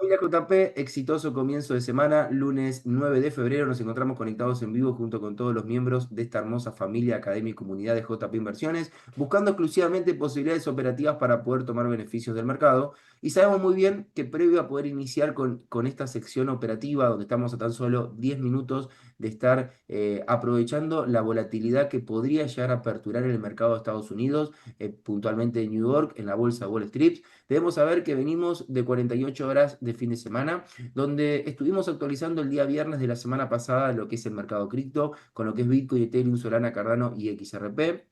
Familia JP, exitoso comienzo de semana, lunes 9 de febrero. Nos encontramos conectados en vivo junto con todos los miembros de esta hermosa familia, academia y comunidad de JP Inversiones, buscando exclusivamente posibilidades operativas para poder tomar beneficios del mercado. Y sabemos muy bien que previo a poder iniciar con esta sección operativa, donde estamos a tan solo 10 minutos de estar aprovechando la volatilidad que podría llegar a aperturar en el mercado de Estados Unidos, puntualmente en New York, en la bolsa Wall Street. Debemos saber que venimos de 48 horas de fin de semana, donde estuvimos actualizando el día viernes de la semana pasada lo que es el mercado cripto, con lo que es Bitcoin, Ethereum, Solana, Cardano y XRP,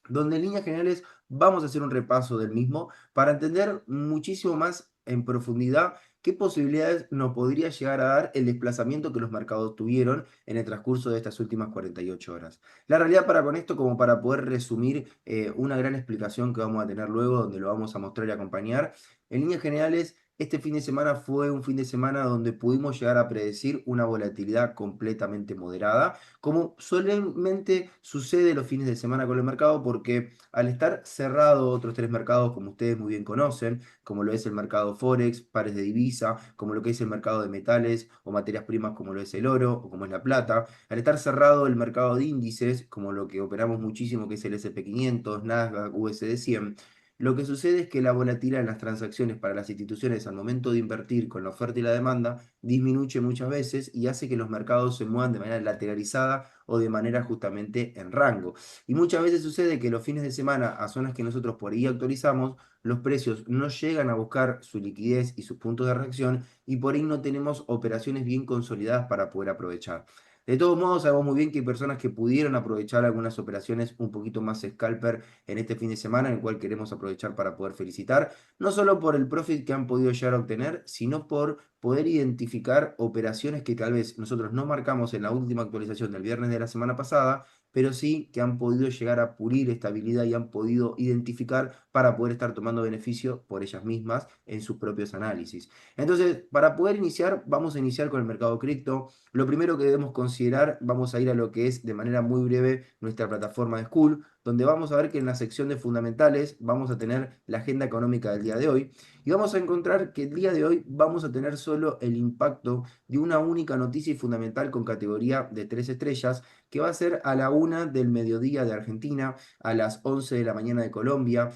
donde en líneas generales vamos a hacer un repaso del mismo para entender muchísimo más en profundidad qué posibilidades nos podría llegar a dar el desplazamiento que los mercados tuvieron en el transcurso de estas últimas 48 horas. La realidad para con esto, como para poder resumir una gran explicación que vamos a tener luego, donde lo vamos a mostrar y acompañar, en líneas generales, este fin de semana fue un fin de semana donde pudimos llegar a predecir una volatilidad completamente moderada, como solamente sucede los fines de semana con el mercado, porque al estar cerrado otros tres mercados, como ustedes muy bien conocen, como lo es el mercado Forex, pares de divisa, como lo que es el mercado de metales o materias primas, como lo es el oro o como es la plata, al estar cerrado el mercado de índices, como lo que operamos muchísimo, que es el S&P 500, Nasdaq, USD 100, lo que sucede es que la volatilidad en las transacciones para las instituciones al momento de invertir con la oferta y la demanda disminuye muchas veces y hace que los mercados se muevan de manera lateralizada o de manera justamente en rango. Y muchas veces sucede que los fines de semana, a zonas que nosotros por ahí actualizamos, los precios no llegan a buscar su liquidez y sus puntos de reacción y por ahí no tenemos operaciones bien consolidadas para poder aprovechar. De todos modos, sabemos muy bien que hay personas que pudieron aprovechar algunas operaciones un poquito más scalper en este fin de semana, en el cual queremos aprovechar para poder felicitar, no solo por el profit que han podido llegar a obtener, sino por poder identificar operaciones que tal vez nosotros no marcamos en la última actualización del viernes de la semana pasada, pero sí que han podido llegar a pulir estabilidad y han podido identificar para poder estar tomando beneficio por ellas mismas en sus propios análisis. Entonces, para poder iniciar, vamos a iniciar con el mercado cripto. Lo primero que debemos considerar, vamos a ir a lo que es de manera muy breve nuestra plataforma de School, donde vamos a ver que en la sección de fundamentales vamos a tener la agenda económica del día de hoy y vamos a encontrar que el día de hoy vamos a tener solo el impacto de una única noticia y fundamental con categoría de 3 estrellas, que va a ser a la 1 del mediodía de Argentina, a las 11 de la mañana de Colombia,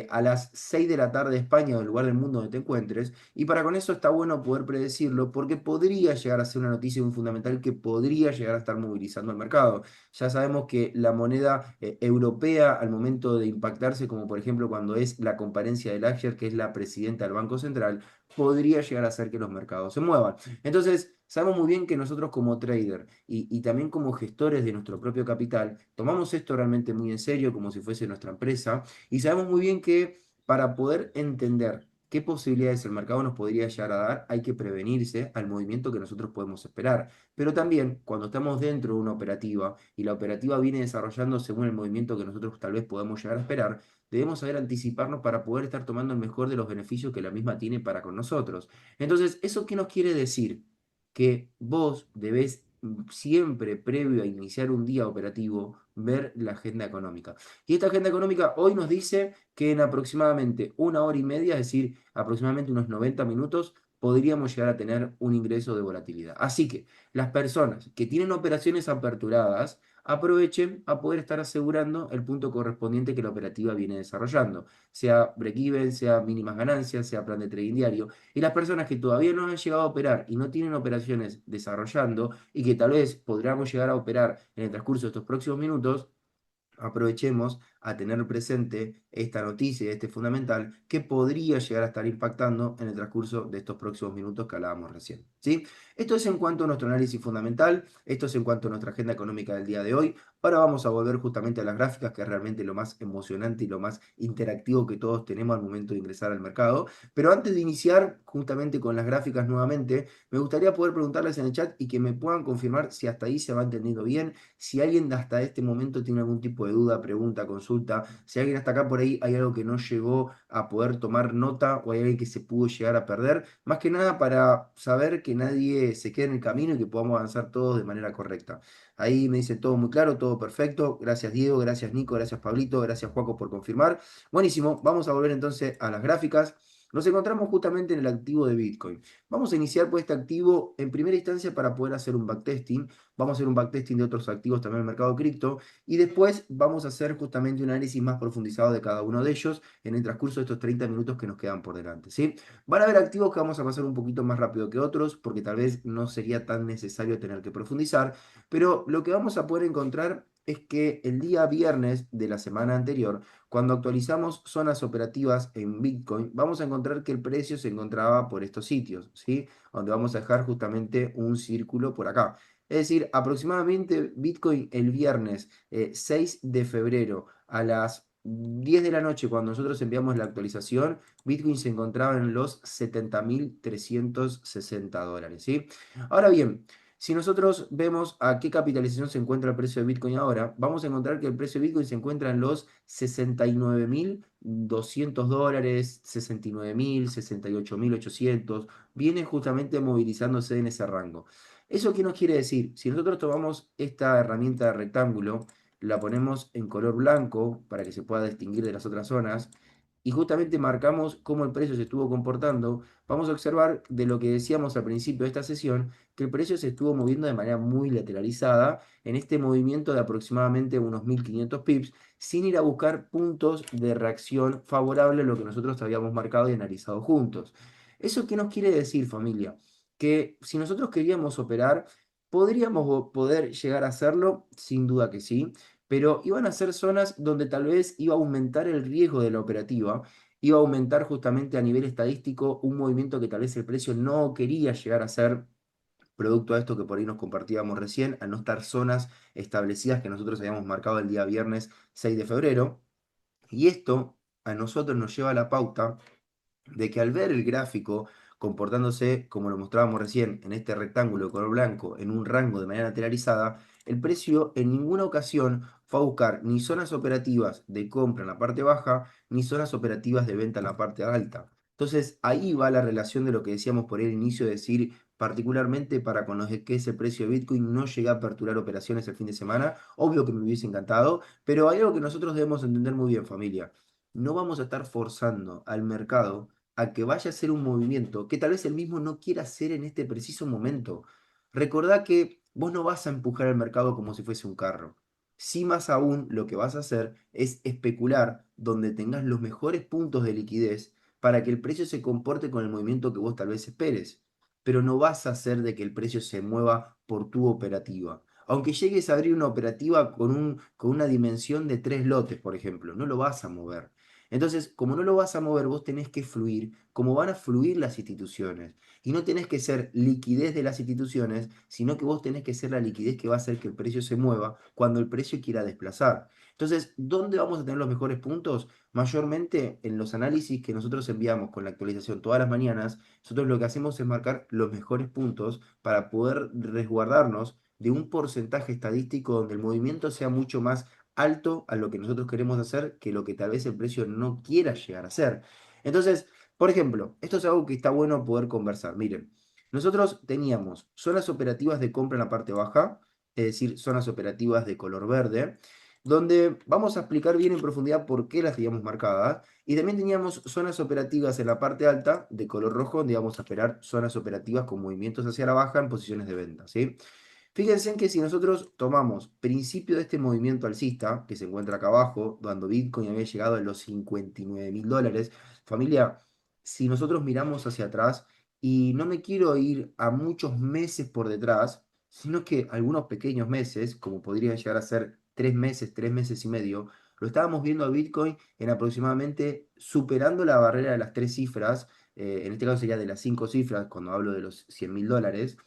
a las 6 de la tarde de España o el lugar del mundo donde te encuentres. Y para con eso está bueno poder predecirlo porque podría llegar a ser una noticia y un fundamental que podría llegar a estar movilizando el mercado. Ya sabemos que la moneda europea al momento de impactarse, como por ejemplo cuando es la comparencia de Lagarde, que es la presidenta del Banco Central, podría llegar a hacer que los mercados se muevan. Entonces, sabemos muy bien que nosotros como trader y también como gestores de nuestro propio capital, tomamos esto realmente muy en serio, como si fuese nuestra empresa, y sabemos muy bien que para poder entender qué posibilidades el mercado nos podría llegar a dar, hay que prevenirse al movimiento que nosotros podemos esperar. Pero también, cuando estamos dentro de una operativa y la operativa viene desarrollando según el movimiento que nosotros tal vez podemos llegar a esperar, debemos saber anticiparnos para poder estar tomando el mejor de los beneficios que la misma tiene para con nosotros. Entonces, ¿eso qué nos quiere decir? Que vos debés siempre, previo a iniciar un día operativo, ver la agenda económica. Y esta agenda económica hoy nos dice que en aproximadamente 1 hora y media, es decir, aproximadamente unos 90 minutos, podríamos llegar a tener un ingreso de volatilidad. Así que las personas que tienen operaciones aperturadas, aprovechen a poder estar asegurando el punto correspondiente que la operativa viene desarrollando, sea break-even, sea mínimas ganancias, sea plan de trading diario. Y las personas que todavía no han llegado a operar y no tienen operaciones desarrollando y que tal vez podríamos llegar a operar en el transcurso de estos próximos minutos, aprovechemos a tener presente esta noticia, este fundamental, que podría llegar a estar impactando en el transcurso de estos próximos minutos que hablábamos recién. ¿Sí? Esto es en cuanto a nuestro análisis fundamental, esto es en cuanto a nuestra agenda económica del día de hoy. Ahora vamos a volver justamente a las gráficas, que es realmente lo más emocionante y lo más interactivo que todos tenemos al momento de ingresar al mercado. Pero antes de iniciar justamente con las gráficas nuevamente, me gustaría poder preguntarles en el chat y que me puedan confirmar si hasta ahí se va entendiendo bien, si alguien hasta este momento tiene algún tipo de duda, pregunta, consulta, si alguien hasta acá por ahí hay algo que no llegó a poder tomar nota o hay alguien que se pudo llegar a perder, más que nada para saber que nadie se quede en el camino y que podamos avanzar todos de manera correcta. Ahí me dice todo muy claro, todo perfecto. Gracias Diego, gracias Nico, gracias Pablito, gracias Juaco por confirmar. Buenísimo, vamos a volver entonces a las gráficas. Nos encontramos justamente en el activo de Bitcoin. Vamos a iniciar por este activo en primera instancia para poder hacer un backtesting. Vamos a hacer un backtesting de otros activos también en el mercado cripto y después vamos a hacer justamente un análisis más profundizado de cada uno de ellos en el transcurso de estos 30 minutos que nos quedan por delante, ¿sí? Van a haber activos que vamos a pasar un poquito más rápido que otros porque tal vez no sería tan necesario tener que profundizar, pero lo que vamos a poder encontrar es que el día viernes de la semana anterior, cuando actualizamos zonas operativas en Bitcoin, vamos a encontrar que el precio se encontraba por estos sitios, ¿sí? Donde vamos a dejar justamente un círculo por acá. Es decir, aproximadamente Bitcoin el viernes 6 de febrero a las 10 de la noche, cuando nosotros enviamos la actualización, Bitcoin se encontraba en los 70.360 dólares, ¿sí? Ahora bien, si nosotros vemos a qué capitalización se encuentra el precio de Bitcoin ahora, vamos a encontrar que el precio de Bitcoin se encuentra en los 69.200 dólares, 69.000, 68.800. Viene justamente movilizándose en ese rango. ¿Eso qué nos quiere decir? Si nosotros tomamos esta herramienta de rectángulo, la ponemos en color blanco para que se pueda distinguir de las otras zonas y justamente marcamos cómo el precio se estuvo comportando, vamos a observar de lo que decíamos al principio de esta sesión, que el precio se estuvo moviendo de manera muy lateralizada en este movimiento de aproximadamente unos 1.500 pips, sin ir a buscar puntos de reacción favorable a lo que nosotros habíamos marcado y analizado juntos. ¿Eso qué nos quiere decir, familia? Que si nosotros queríamos operar, podríamos poder llegar a hacerlo, sin duda que sí, pero iban a ser zonas donde tal vez iba a aumentar el riesgo de la operativa, iba a aumentar justamente a nivel estadístico un movimiento que tal vez el precio no quería llegar a ser, producto a esto que por ahí nos compartíamos recién, a no estar zonas establecidas que nosotros habíamos marcado el día viernes 6 de febrero. Y esto a nosotros nos lleva a la pauta de que al ver el gráfico comportándose como lo mostrábamos recién en este rectángulo de color blanco en un rango de manera lateralizada, el precio en ninguna ocasión fue a buscar ni zonas operativas de compra en la parte baja, ni zonas operativas de venta en la parte alta. Entonces ahí va la relación de lo que decíamos por el inicio, de decir, particularmente para con los de que ese precio de Bitcoin no llega a aperturar operaciones el fin de semana, obvio que me hubiese encantado, pero hay algo que nosotros debemos entender muy bien, familia. No vamos a estar forzando al mercado a que vaya a hacer un movimiento que tal vez él mismo no quiera hacer en este preciso momento. Recordá que vos no vas a empujar el mercado como si fuese un carro. Sí, más aún, lo que vas a hacer es especular donde tengas los mejores puntos de liquidez para que el precio se comporte con el movimiento que vos tal vez esperes. Pero no vas a hacer de que el precio se mueva por tu operativa. Aunque llegues a abrir una operativa con una dimensión de 3 lotes, por ejemplo, no lo vas a mover. Entonces, como no lo vas a mover, vos tenés que fluir como van a fluir las instituciones. Y no tenés que ser liquidez de las instituciones, sino que vos tenés que ser la liquidez que va a hacer que el precio se mueva cuando el precio quiera desplazar. Entonces, ¿dónde vamos a tener los mejores puntos? Mayormente en los análisis que nosotros enviamos con la actualización todas las mañanas, nosotros lo que hacemos es marcar los mejores puntos para poder resguardarnos de un porcentaje estadístico donde el movimiento sea mucho más alto a lo que nosotros queremos hacer que lo que tal vez el precio no quiera llegar a ser. Entonces, por ejemplo, esto es algo que está bueno poder conversar. Miren, nosotros teníamos zonas operativas de compra en la parte baja, es decir, zonas operativas de color verde, donde vamos a explicar bien en profundidad por qué las teníamos marcadas. Y también teníamos zonas operativas en la parte alta de color rojo, donde íbamos a esperar zonas operativas con movimientos hacia la baja en posiciones de venta, ¿sí? Fíjense en que si nosotros tomamos principio de este movimiento alcista, que se encuentra acá abajo, cuando Bitcoin había llegado a los 59.000 dólares, familia, si nosotros miramos hacia atrás, y no me quiero ir a muchos meses por detrás, sino que algunos pequeños meses, como podrían llegar a ser 3 meses, 3 meses y medio, lo estábamos viendo a Bitcoin en aproximadamente superando la barrera de las 3 cifras, en este caso sería de las 5 cifras, cuando hablo de los 100.000 dólares.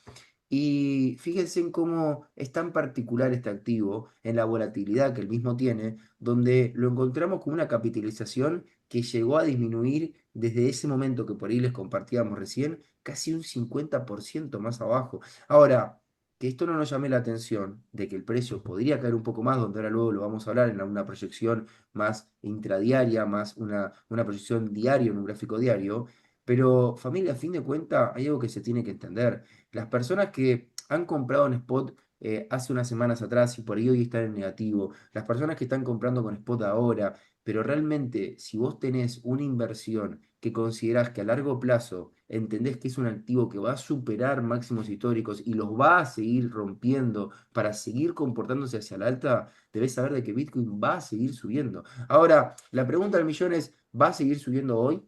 Y fíjense en cómo es tan particular este activo, en la volatilidad que el mismo tiene, donde lo encontramos con una capitalización que llegó a disminuir desde ese momento que por ahí les compartíamos recién, casi un 50% más abajo. Ahora, que esto no nos llame la atención de que el precio podría caer un poco más, donde ahora luego lo vamos a hablar en una proyección más intradiaria, más una proyección diaria, en un gráfico diario. Pero familia, a fin de cuentas, hay algo que se tiene que entender. Las personas que han comprado en spot hace unas semanas atrás y por ahí hoy están en negativo, las personas que están comprando con spot ahora, pero realmente si vos tenés una inversión que considerás que a largo plazo entendés que es un activo que va a superar máximos históricos y los va a seguir rompiendo para seguir comportándose hacia la alta, debes saber de que Bitcoin va a seguir subiendo. Ahora, la pregunta del millón es, ¿va a seguir subiendo hoy?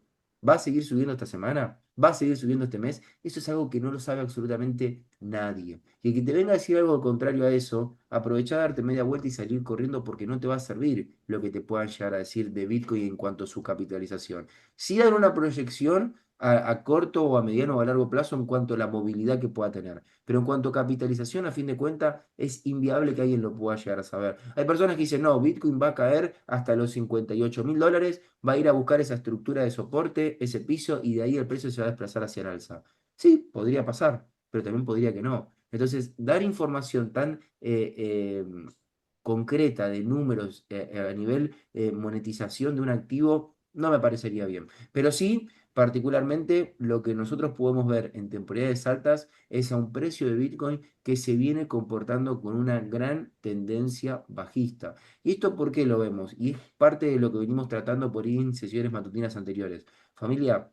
¿Va a seguir subiendo esta semana? ¿Va a seguir subiendo este mes? Eso es algo que no lo sabe absolutamente nadie. Y el que te venga a decir algo contrario a eso, aprovecha de darte media vuelta y salir corriendo porque no te va a servir lo que te puedan llegar a decir de Bitcoin en cuanto a su capitalización. Sí dan una proyección a corto o a mediano o a largo plazo en cuanto a la movilidad que pueda tener. Pero en cuanto a capitalización, a fin de cuentas, es inviable que alguien lo pueda llegar a saber. Hay personas que dicen, no, Bitcoin va a caer hasta los $58.000, va a ir a buscar esa estructura de soporte, ese piso, y de ahí el precio se va a desplazar hacia el alza. Sí, podría pasar, pero también podría que no. Entonces, dar información tan concreta de números a nivel monetización de un activo no me parecería bien. Pero sí, particularmente lo que nosotros podemos ver en temporalidades altas es a un precio de Bitcoin que se viene comportando con una gran tendencia bajista. ¿Y esto por qué lo vemos? Y es parte de lo que venimos tratando por ahí en sesiones matutinas anteriores. Familia,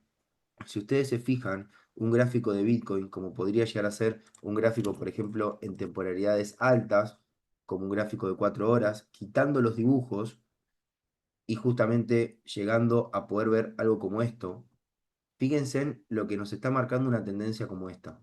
si ustedes se fijan, un gráfico de Bitcoin, como podría llegar a ser un gráfico, por ejemplo, en temporalidades altas, como un gráfico de 4 horas, quitando los dibujos y justamente llegando a poder ver algo como esto, fíjense en lo que nos está marcando una tendencia como esta.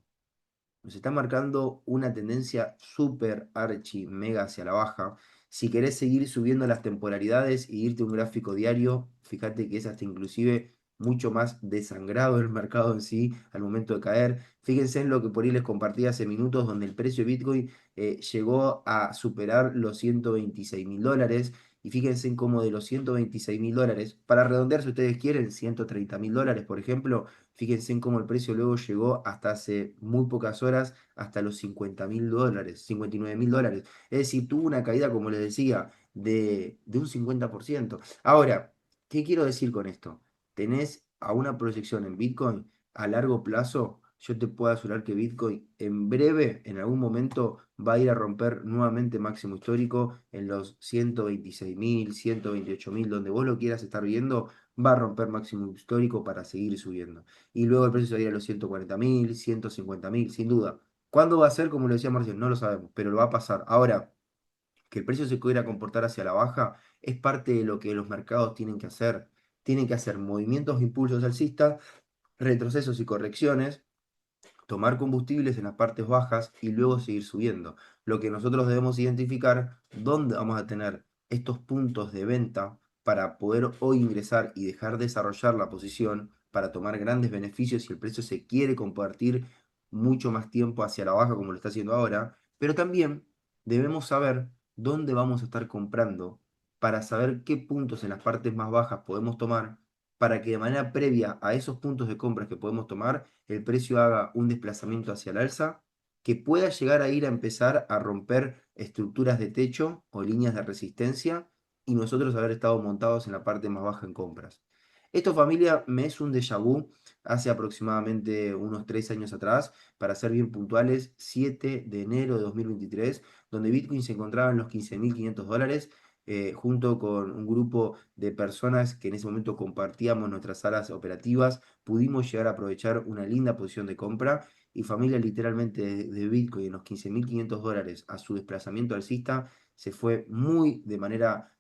Nos está marcando una tendencia súper archi mega hacia la baja. Si querés seguir subiendo las temporalidades y irte a un gráfico diario, fíjate que es hasta inclusive mucho más desangrado el mercado en sí al momento de caer. Fíjense en lo que por ahí les compartí hace minutos, donde el precio de Bitcoin llegó a superar los $126.000. Y fíjense en cómo de los $126.000, para redondear si ustedes quieren, $130.000, por ejemplo, fíjense en cómo el precio luego llegó hasta hace muy pocas horas hasta los $50.000, $59.000. Es decir, tuvo una caída, como les decía, de un 50%. Ahora, ¿qué quiero decir con esto? Tenés a una proyección en Bitcoin a largo plazo. Yo te puedo asegurar que Bitcoin en breve, en algún momento, va a ir a romper nuevamente máximo histórico en los 126.000, 128.000, donde vos lo quieras estar viendo, va a romper máximo histórico para seguir subiendo. Y luego el precio se va a ir a los 140.000, 150.000, sin duda. ¿Cuándo va a ser? Como lo decía Marcial, no lo sabemos, pero lo va a pasar. Ahora, que el precio se quiera comportar hacia la baja es parte de lo que los mercados tienen que hacer. Tienen que hacer movimientos de impulsos alcistas, retrocesos y correcciones, tomar combustibles en las partes bajas y luego seguir subiendo. Lo que nosotros debemos identificar, dónde vamos a tener estos puntos de venta para poder hoy ingresar y dejar desarrollar la posición para tomar grandes beneficios si el precio se quiere compartir mucho más tiempo hacia la baja como lo está haciendo ahora, pero también debemos saber dónde vamos a estar comprando para saber qué puntos en las partes más bajas podemos tomar para que de manera previa a esos puntos de compras que podemos tomar, el precio haga un desplazamiento hacia el alza, que pueda llegar a ir a empezar a romper estructuras de techo o líneas de resistencia y nosotros haber estado montados en la parte más baja en compras. Esto, familia, me es un déjà vu hace aproximadamente unos 3 años atrás, para ser bien puntuales, 7 de enero de 2023, donde Bitcoin se encontraba en los $15.500, junto con un grupo de personas que en ese momento compartíamos nuestras salas operativas, pudimos llegar a aprovechar una linda posición de compra y familia literalmente de Bitcoin en los $15.500 a su desplazamiento alcista se fue muy de manera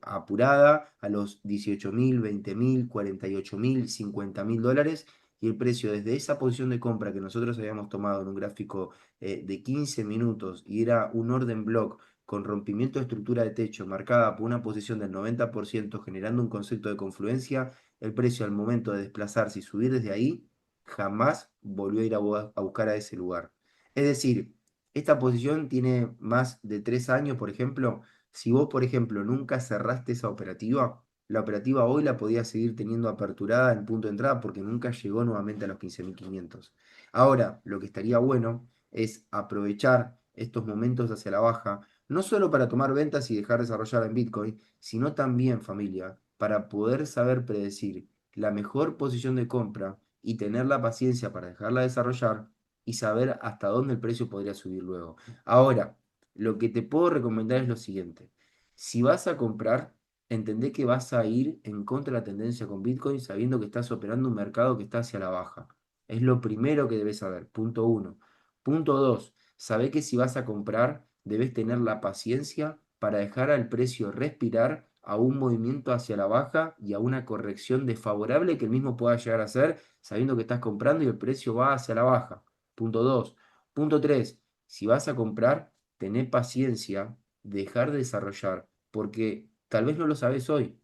apurada a los 18.000, 20.000, 48.000, $50.000 y el precio desde esa posición de compra que nosotros habíamos tomado en un gráfico de 15 minutos y era un orden block con rompimiento de estructura de techo marcada por una posición del 90% generando un concepto de confluencia, el precio al momento de desplazarse y subir desde ahí jamás volvió a ir a buscar a ese lugar. Es decir, esta posición tiene más de 3 años, por ejemplo. Si vos, por ejemplo, nunca cerraste esa operativa, la operativa hoy la podías seguir teniendo aperturada en punto de entrada porque nunca llegó nuevamente a los 15.500. Ahora, lo que estaría bueno es aprovechar estos momentos hacia la baja no solo para tomar ventas y dejar desarrollar en Bitcoin, sino también, familia, para poder saber predecir la mejor posición de compra y tener la paciencia para dejarla desarrollar y saber hasta dónde el precio podría subir luego. Ahora, lo que te puedo recomendar es lo siguiente. Si vas a comprar, entendé que vas a ir en contra de la tendencia con Bitcoin sabiendo que estás operando un mercado que está hacia la baja. Es lo primero que debes saber. Punto uno. Punto dos. Sabé que si vas a comprar, debes tener la paciencia para dejar al precio respirar a un movimiento hacia la baja y a una corrección desfavorable que el mismo pueda llegar a hacer, sabiendo que estás comprando y el precio va hacia la baja. Punto dos. Punto tres. Si vas a comprar, tené paciencia, dejar de desarrollar porque tal vez no lo sabes hoy.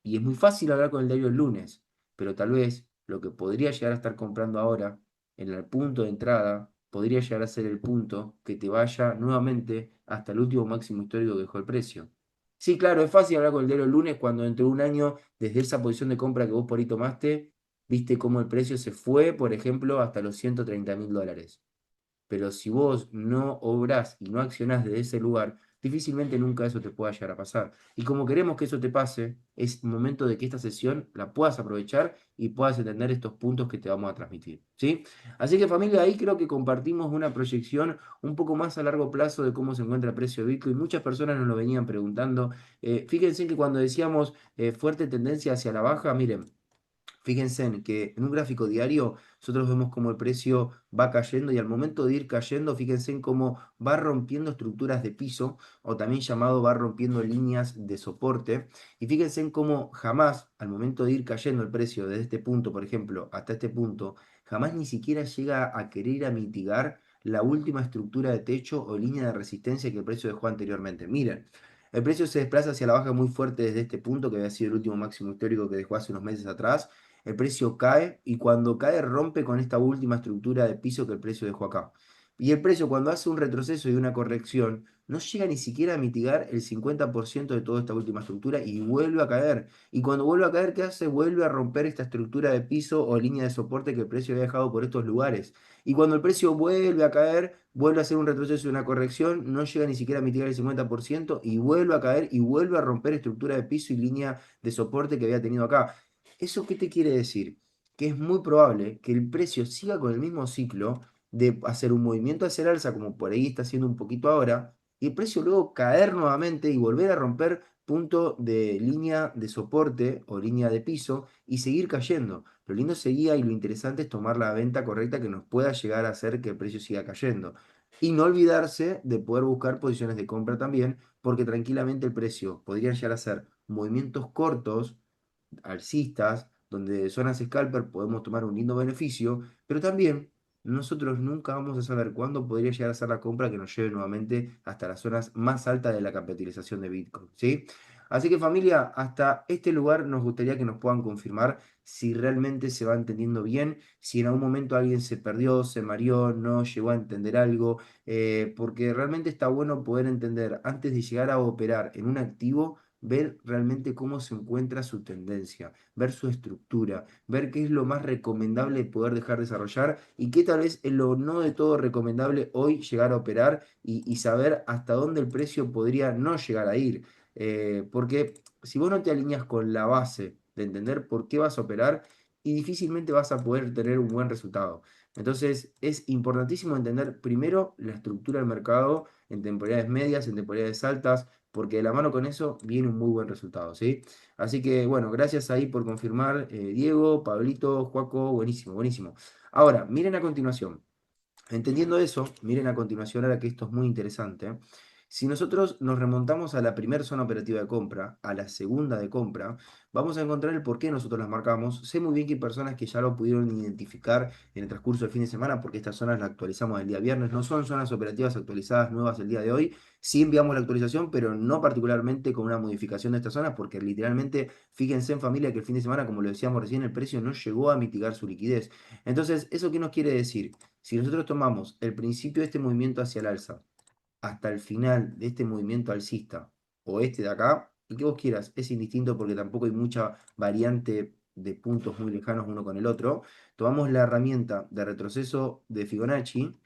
Y es muy fácil hablar con el diario el lunes, pero tal vez lo que podría llegar a estar comprando ahora, en el punto de entrada, podría llegar a ser el punto que te vaya nuevamente hasta el último máximo histórico que dejó el precio. Sí, claro, es fácil hablar con el diario el lunes cuando dentro de un año, desde esa posición de compra que vos por ahí tomaste, viste cómo el precio se fue, por ejemplo, hasta los $130.000. Pero si vos no obrás y no accionás desde ese lugar, difícilmente nunca eso te pueda llegar a pasar. Y como queremos que eso te pase, es momento de que esta sesión la puedas aprovechar y puedas entender estos puntos que te vamos a transmitir, ¿sí? Así que familia, ahí creo que compartimos una proyección un poco más a largo plazo de cómo se encuentra el precio de Bitcoin. Muchas personas nos lo venían preguntando. Fíjense que cuando decíamos fuerte tendencia hacia la baja, miren. Fíjense en que en un gráfico diario nosotros vemos cómo el precio va cayendo y al momento de ir cayendo, fíjense en cómo va rompiendo estructuras de piso o también llamado va rompiendo líneas de soporte. Y fíjense en cómo jamás al momento de ir cayendo el precio desde este punto, por ejemplo, hasta este punto, jamás ni siquiera llega a querer ir a mitigar la última estructura de techo o línea de resistencia que el precio dejó anteriormente. Miren. El precio se desplaza hacia la baja muy fuerte desde este punto, que había sido el último máximo histórico que dejó hace unos meses atrás, el precio cae y cuando cae rompe con esta última estructura de piso que el precio dejó acá. Y el precio cuando hace un retroceso y una corrección no llega ni siquiera a mitigar el 50% de toda esta última estructura y vuelve a caer. Y cuando vuelve a caer, ¿qué hace? Vuelve a romper esta estructura de piso o línea de soporte que el precio había dejado por estos lugares. Y cuando el precio vuelve a caer, vuelve a hacer un retroceso y una corrección, no llega ni siquiera a mitigar el 50% y vuelve a caer y vuelve a romper estructura de piso y línea de soporte que había tenido acá. ¿Eso qué te quiere decir? Que es muy probable que el precio siga con el mismo ciclo de hacer un movimiento hacia el alza, como por ahí está haciendo un poquito ahora, y el precio luego caer nuevamente y volver a romper punto de línea de soporte o línea de piso y seguir cayendo. Lo lindo seguía y lo interesante es tomar la venta correcta que nos pueda llegar a hacer que el precio siga cayendo. Y no olvidarse de poder buscar posiciones de compra también, porque tranquilamente el precio podría llegar a ser movimientos cortos alcistas, donde de zonas scalper podemos tomar un lindo beneficio, pero también nosotros nunca vamos a saber cuándo podría llegar a ser la compra que nos lleve nuevamente hasta las zonas más altas de la capitalización de Bitcoin, ¿sí? Así que familia, hasta este lugar nos gustaría que nos puedan confirmar si realmente se va entendiendo bien, si en algún momento alguien se perdió, se mareó, no llegó a entender algo, porque realmente está bueno poder entender antes de llegar a operar en un activo ver realmente cómo se encuentra su tendencia, ver su estructura, ver qué es lo más recomendable poder dejar desarrollar y qué tal vez es lo no de todo recomendable hoy llegar a operar y saber hasta dónde el precio podría no llegar a ir. Porque si vos no te alineas con la base de entender por qué vas a operar, y difícilmente vas a poder tener un buen resultado. Entonces es importantísimo entender primero la estructura del mercado en temporalidades medias, en temporalidades altas, porque de la mano con eso viene un muy buen resultado, ¿sí? Así que, bueno, gracias ahí por confirmar, Diego, Pablito, Joaco, buenísimo, buenísimo. Ahora, miren a continuación. Entendiendo eso, miren a continuación ahora que esto es muy interesante. Si nosotros nos remontamos a la primera zona operativa de compra, a la segunda de compra, vamos a encontrar el por qué nosotros las marcamos. Sé muy bien que hay personas que ya lo pudieron identificar en el transcurso del fin de semana, porque estas zonas las actualizamos el día viernes. No son zonas operativas actualizadas nuevas el día de hoy. Sí enviamos la actualización, pero no particularmente con una modificación de estas zonas, porque literalmente, fíjense en familia que el fin de semana, como lo decíamos recién, el precio no llegó a mitigar su liquidez. Entonces, ¿eso qué nos quiere decir? Si nosotros tomamos el principio de este movimiento hacia el alza hasta el final de este movimiento alcista o este de acá, el que vos quieras, es indistinto porque tampoco hay mucha variante de puntos muy lejanos uno con el otro, tomamos la herramienta de retroceso de Fibonacci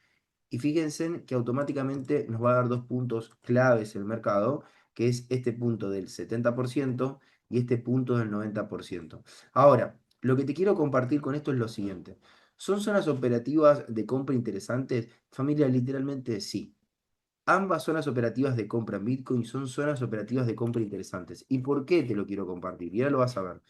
y fíjense que automáticamente nos va a dar dos puntos claves en el mercado, que es este punto del 70% y este punto del 90%. Ahora, lo que te quiero compartir con esto es lo siguiente. ¿Son zonas operativas de compra interesantes? Familia, literalmente sí. Ambas zonas operativas de compra en Bitcoin son zonas operativas de compra interesantes. ¿Y por qué te lo quiero compartir? Y ahora lo vas a ver.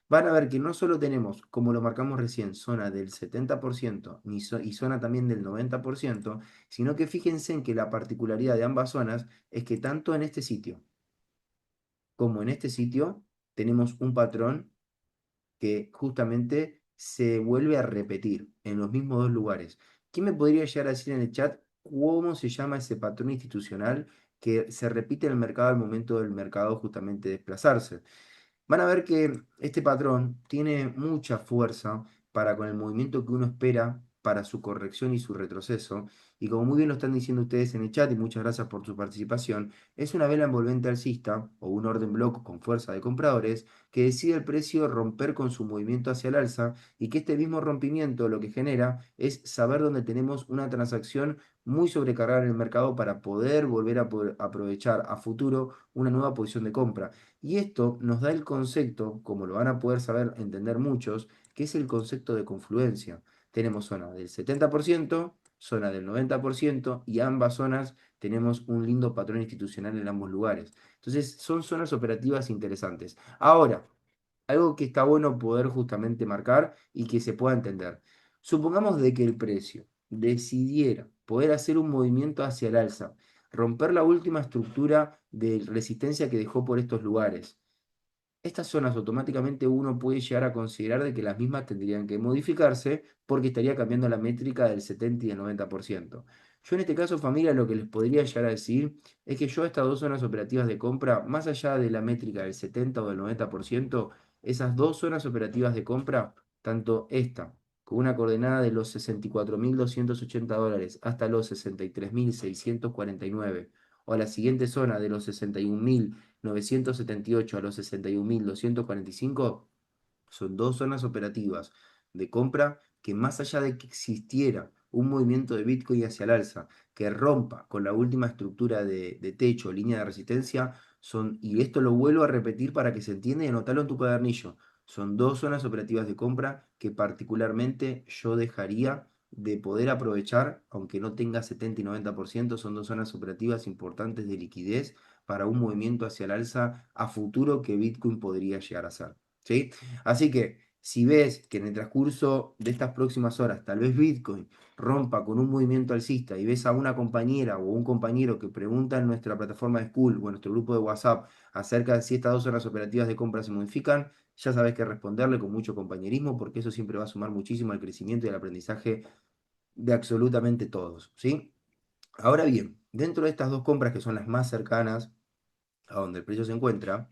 Van a ver que no solo tenemos, como lo marcamos recién, zona del 70% y zona también del 90%, sino que fíjense en que la particularidad de ambas zonas es que tanto en este sitio como en este sitio tenemos un patrón que justamente se vuelve a repetir en los mismos dos lugares. ¿Quién me podría llegar a decir en el chat cómo se llama ese patrón institucional que se repite en el mercado al momento del mercado justamente desplazarse? Van a ver que este patrón tiene mucha fuerza para con el movimiento que uno espera para su corrección y su retroceso. Y como muy bien lo están diciendo ustedes en el chat, y muchas gracias por su participación, es una vela envolvente alcista o un orden block con fuerza de compradores que decide el precio romper con su movimiento hacia el alza y que este mismo rompimiento lo que genera es saber dónde tenemos una transacción muy sobrecargada en el mercado para poder volver a poder aprovechar a futuro una nueva posición de compra. Y esto nos da el concepto, como lo van a poder saber entender muchos, que es el concepto de confluencia. Tenemos zona del 70%, zona del 90% y ambas zonas tenemos un lindo patrón institucional en ambos lugares. Entonces son zonas operativas interesantes. Ahora, algo que está bueno poder justamente marcar y que se pueda entender. Supongamos de que el precio decidiera poder hacer un movimiento hacia el alza, romper la última estructura de resistencia que dejó por estos lugares. Estas zonas automáticamente uno puede llegar a considerar de que las mismas tendrían que modificarse porque estaría cambiando la métrica del 70 y del 90%. Yo en este caso, familia, lo que les podría llegar a decir es que yo estas dos zonas operativas de compra, más allá de la métrica del 70 o del 90%, esas dos zonas operativas de compra, tanto esta con una coordenada de los 64.280 dólares hasta los 63.649, o a la siguiente zona de los 61.978 a los 61.245, son dos zonas operativas de compra que más allá de que existiera un movimiento de Bitcoin hacia el alza que rompa con la última estructura de techo, línea de resistencia, y esto lo vuelvo a repetir para que se entienda y anotarlo en tu cuadernillo, son dos zonas operativas de compra que particularmente yo dejaría de poder aprovechar, aunque no tenga 70 y 90%, son dos zonas operativas importantes de liquidez para un movimiento hacia el alza a futuro que Bitcoin podría llegar a ser. ¿Sí? Así que si ves que en el transcurso de estas próximas horas tal vez Bitcoin rompa con un movimiento alcista y ves a una compañera o un compañero que pregunta en nuestra plataforma de School o en nuestro grupo de WhatsApp acerca de si estas dos zonas operativas de compra se modifican, ya sabes que responderle con mucho compañerismo porque eso siempre va a sumar muchísimo al crecimiento y al aprendizaje de absolutamente todos, ¿sí? Ahora bien, dentro de estas dos compras que son las más cercanas a donde el precio se encuentra,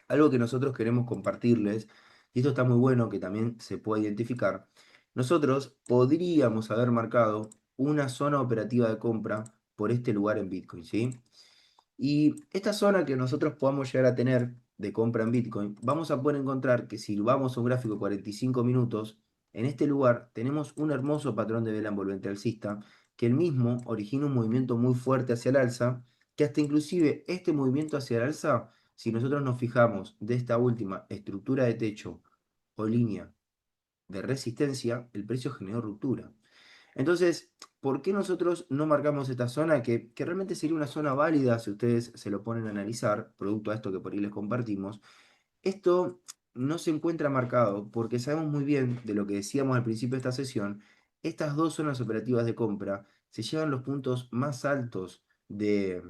algo que nosotros queremos compartirles, y esto está muy bueno que también se pueda identificar, nosotros podríamos haber marcado una zona operativa de compra por este lugar en Bitcoin, ¿sí? Y esta zona que nosotros podamos llegar a tener de compra en Bitcoin, vamos a poder encontrar que si vamos a un gráfico de 45 minutos, en este lugar tenemos un hermoso patrón de vela envolvente alcista, que el mismo origina un movimiento muy fuerte hacia el alza, que hasta inclusive este movimiento hacia el alza, si nosotros nos fijamos de esta última estructura de techo o línea de resistencia, el precio generó ruptura. Entonces, ¿por qué nosotros no marcamos esta zona que realmente sería una zona válida si ustedes se lo ponen a analizar, producto a esto que por ahí les compartimos? Esto no se encuentra marcado porque sabemos muy bien de lo que decíamos al principio de esta sesión, estas dos zonas operativas de compra se llevan los puntos más altos de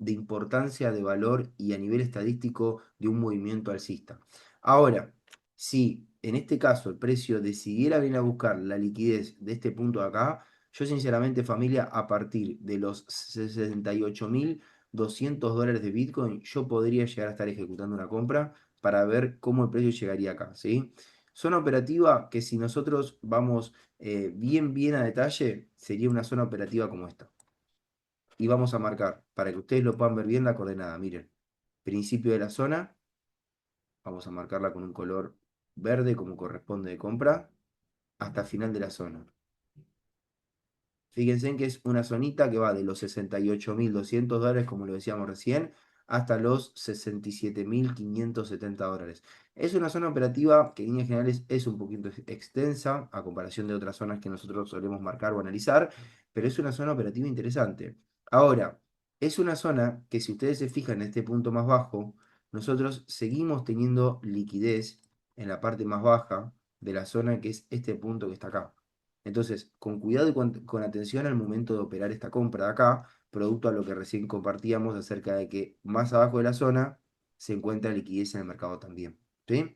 importancia, de valor y a nivel estadístico de un movimiento alcista. Ahora, si en este caso el precio decidiera venir a buscar la liquidez de este punto de acá, yo sinceramente familia, a partir de los 68.200 dólares de Bitcoin, yo podría llegar a estar ejecutando una compra para ver cómo el precio llegaría acá, ¿sí? Zona operativa que si nosotros vamos bien a detalle, sería una zona operativa como esta. Y vamos a marcar, para que ustedes lo puedan ver bien, la coordenada. Miren, principio de la zona, vamos a marcarla con un color verde como corresponde de compra, hasta final de la zona. Fíjense en que es una zonita que va de los 68.200 dólares, como lo decíamos recién, hasta los 67.570 dólares. Es una zona operativa que en líneas generales es un poquito extensa a comparación de otras zonas que nosotros solemos marcar o analizar, pero es una zona operativa interesante. Ahora, Es una zona que si ustedes se fijan en este punto más bajo, nosotros seguimos teniendo liquidez en la parte más baja de la zona que es este punto que está acá. Entonces, con cuidado y con atención al momento de operar esta compra de acá, producto a lo que recién compartíamos acerca de que más abajo de la zona se encuentra liquidez en el mercado también. ¿Sí?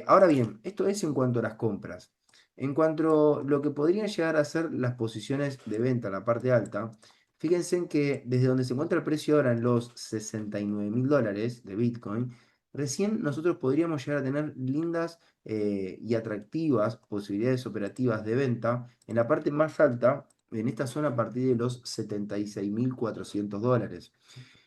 Ahora bien, esto es en cuanto a las compras. En cuanto a lo que podrían llegar a ser las posiciones de venta en la parte alta, fíjense en que desde donde se encuentra el precio ahora en los $69.000 de Bitcoin, recién nosotros podríamos llegar a tener lindas y atractivas posibilidades operativas de venta en la parte más alta, en esta zona a partir de los $76.400.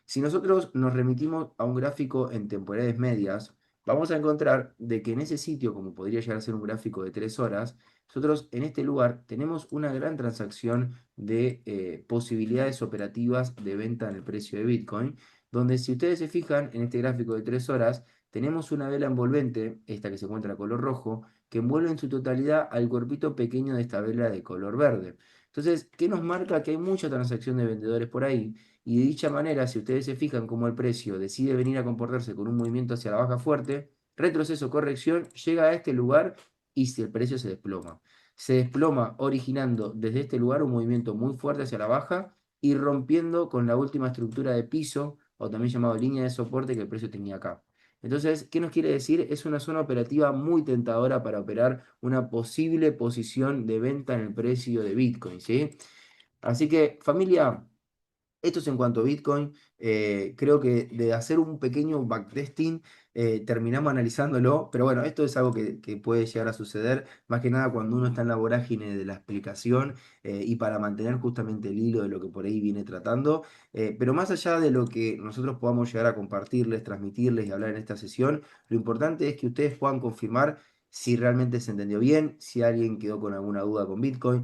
Si nosotros nos remitimos a un gráfico en temporales medias, vamos a encontrar de que en ese sitio, como podría llegar a ser un gráfico de 3 horas, nosotros en este lugar tenemos una gran transacción de posibilidades operativas de venta en el precio de Bitcoin, donde si ustedes se fijan en este gráfico de 3 horas, tenemos una vela envolvente, esta que se encuentra a color rojo, que envuelve en su totalidad al cuerpito pequeño de esta vela de color verde. Entonces, ¿qué nos marca? Que hay mucha transacción de vendedores por ahí y de dicha manera, si ustedes se fijan cómo el precio decide venir a comportarse con un movimiento hacia la baja fuerte, retroceso, corrección, llega a este lugar y si el precio se desploma. Se desploma originando desde este lugar un movimiento muy fuerte hacia la baja y rompiendo con la última estructura de piso o también llamado línea de soporte que el precio tenía acá. Entonces, ¿qué nos quiere decir? Es una zona operativa muy tentadora para operar una posible posición de venta en el precio de Bitcoin, ¿sí? Así que, familia, esto es en cuanto a Bitcoin. Creo que de hacer un pequeño backtesting terminamos analizándolo, pero bueno, esto es algo que puede llegar a suceder, más que nada cuando uno está en la vorágine de la explicación y para mantener justamente el hilo de lo que por ahí viene tratando. Pero más allá de lo que nosotros podamos llegar a compartirles, transmitirles y hablar en esta sesión, lo importante es que ustedes puedan confirmar si realmente se entendió bien, si alguien quedó con alguna duda con Bitcoin.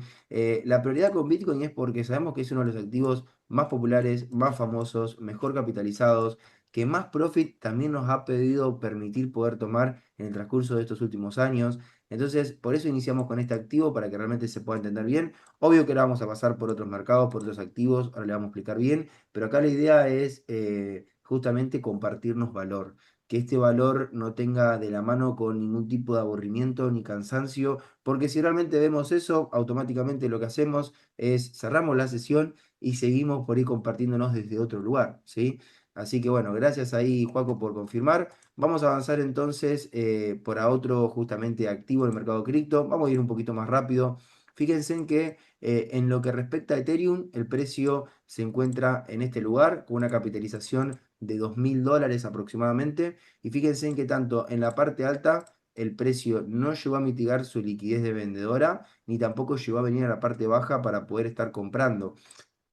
La prioridad con Bitcoin es porque sabemos que es uno de los activos más populares, más famosos, mejor capitalizados, que más profit también nos ha pedido permitir poder tomar en el transcurso de estos últimos años. Entonces, por eso iniciamos con este activo, para que realmente se pueda entender bien. Obvio que ahora vamos a pasar por otros mercados, por otros activos, ahora le vamos a explicar bien, pero acá la idea es justamente compartirnos valor. Que este valor no tenga de la mano con ningún tipo de aburrimiento ni cansancio, porque si realmente vemos eso, automáticamente lo que hacemos es cerramos la sesión y seguimos por ahí compartiéndonos desde otro lugar, ¿sí? Así que bueno, gracias ahí, Joaco, por confirmar. Vamos a avanzar entonces por a otro justamente activo del mercado cripto. Vamos a ir un poquito más rápido. Fíjense en que en lo que respecta a Ethereum, el precio se encuentra en este lugar con una capitalización de $2.000 aproximadamente. Y fíjense en que tanto en la parte alta el precio no llegó a mitigar su liquidez de vendedora, ni tampoco llegó a venir a la parte baja para poder estar comprando.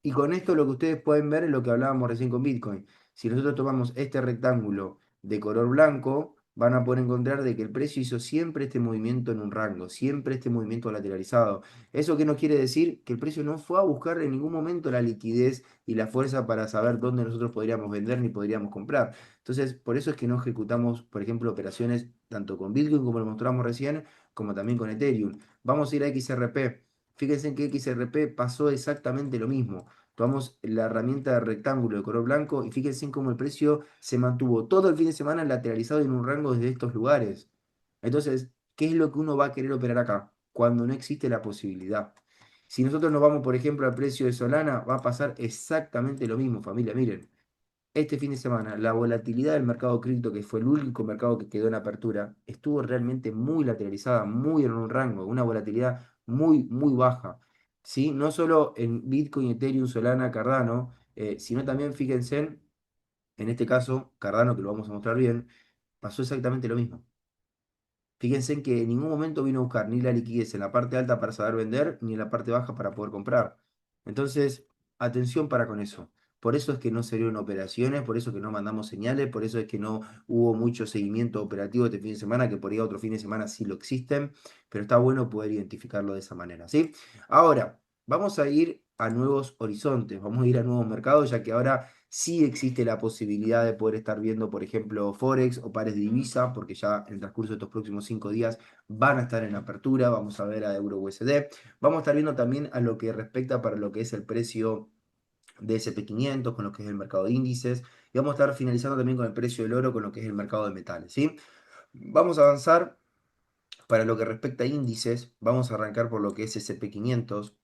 Y con esto lo que ustedes pueden ver es lo que hablábamos recién con Bitcoin. Si nosotros tomamos este rectángulo de color blanco, van a poder encontrar de que el precio hizo siempre este movimiento en un rango, siempre este movimiento lateralizado. ¿Eso qué nos quiere decir? Que el precio no fue a buscar en ningún momento la liquidez y la fuerza para saber dónde nosotros podríamos vender ni podríamos comprar. Entonces, por eso es que no ejecutamos, por ejemplo, operaciones tanto con Bitcoin como lo mostramos recién, como también con Ethereum. Vamos a ir a XRP. Fíjense en que XRP pasó exactamente lo mismo. Tomamos la herramienta de rectángulo de color blanco y fíjense en cómo el precio se mantuvo todo el fin de semana lateralizado en un rango desde estos lugares. Entonces, ¿qué es lo que uno va a querer operar acá? Cuando no existe la posibilidad. Si nosotros nos vamos, por ejemplo, al precio de Solana, va a pasar exactamente lo mismo, familia. Miren, este fin de semana, la volatilidad del mercado cripto, que fue el único mercado que quedó en apertura, estuvo realmente muy lateralizada, muy en un rango, una volatilidad muy, muy baja. ¿Sí? No solo en Bitcoin, Ethereum, Solana, Cardano, sino también, fíjense, en este caso, Cardano, que lo vamos a mostrar bien, pasó exactamente lo mismo. Fíjense en que en ningún momento vino a buscar ni la liquidez en la parte alta para saber vender, ni en la parte baja para poder comprar. Entonces, atención para con eso. Por eso es que no se dieron operaciones, por eso es que no mandamos señales, por eso es que no hubo mucho seguimiento operativo este fin de semana, que por ahí otro fin de semana sí lo existen, pero está bueno poder identificarlo de esa manera, ¿sí? Ahora, vamos a ir a nuevos horizontes, vamos a ir a nuevos mercados, ya que ahora sí existe la posibilidad de poder estar viendo, por ejemplo, Forex o pares de divisa, porque ya en el transcurso de estos próximos 5 días van a estar en apertura. Vamos a ver a Euro USD. Vamos a estar viendo también a lo que respecta para lo que es el precio de SP500, con lo que es el mercado de índices, y vamos a estar finalizando también con el precio del oro, con lo que es el mercado de metales, ¿sí? Vamos a avanzar para lo que respecta a índices, vamos a arrancar por lo que es SP500,